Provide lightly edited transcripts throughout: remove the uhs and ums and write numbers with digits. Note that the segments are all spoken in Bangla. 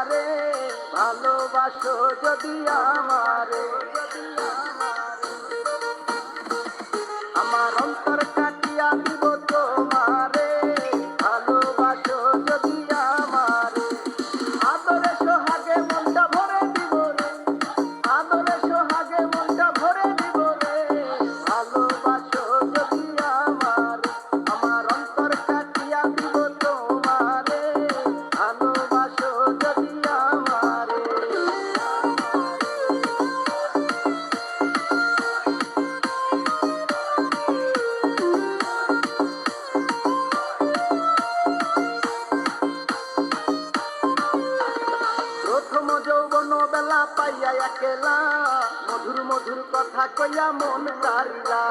রে ভালোবাসো যদি আমারে, আমার অন্তর কাটিয়া দিব তোমারে, ভালোবাসো যদি আমারে, আদরে সোহাগে মনটা ভরে দিব রে, আদরে সোহাগে মনটা ভরে দিব রে, ভালোবাসো যদি আমারে, আমার অন্তর কাটিয়া দিব তোমারে, ভালোবাসো যদি আমারে। প্রথম যৌবন বেলা পাইয়া একেলা, মধুর মধুর কথা কইয়া মন কারিলা,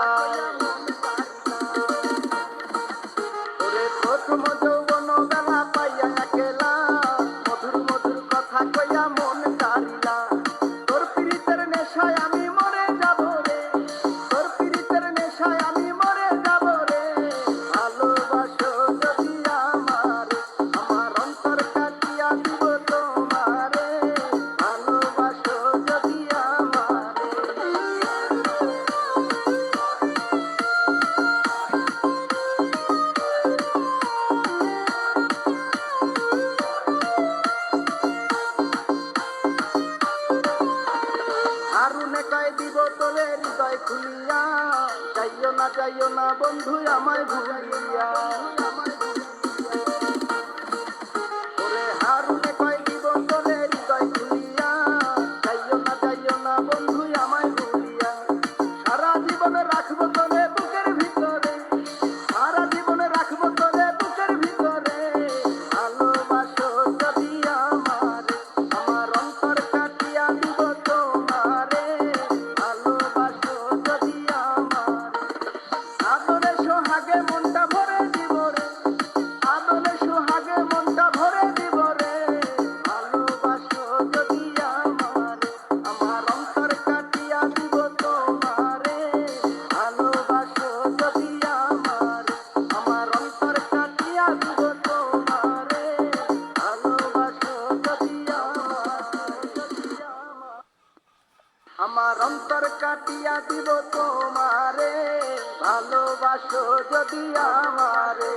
ওরে প্রথম যৌবন বেলা পাইয়া একেলা, মধুর মধুর কথা কইয়া মন কারিলা, তোর পীড়িতের নেশায় আমি মরে যাব রে, তোর পীড়িতের নেশায় আমি মরে যাব রে, ভালোবাসো যদি আমারে, আমার অন্তর কাটিয়া দিব তোমারে, ভালোবাসো যদি আমারে। আরুনে কয় দিব তোরে হৃদয় খুলিয়া, যাইও না বন্ধু আমায় ভুলিয়া, ওরে হারুনে কয় দিব তোরে হৃদয় খুলিয়া, যাইও না বন্ধু আমায় ভুলিয়া, সারা জীবনে রাখবো তোরে বুকের ভিতরে, সারা জীবনে রাখবো তোরে বুকের ভিতরে, ভালোবাসো যদি আমারে, আমার অন্তর কাটিয়া দিব তোমারে, ভালোবাসো যদি আমারে, আদরে সোহাগে মনটা ভরে দিব রে, আদরে সোহাগে মনটা ভরে দিব রে, ভালোবাসো যদি আমারে, আমার অন্তর কাটিয়া দিব তোমারে, ভালোবাসো যদি আমারে, আমার অন্তর কাটিয়া দিব তোমারে, ভালোবাসো যদি আমার অন্তর কাটিয়া দিব তোমারে, ভালোবাসো যদি আমারে।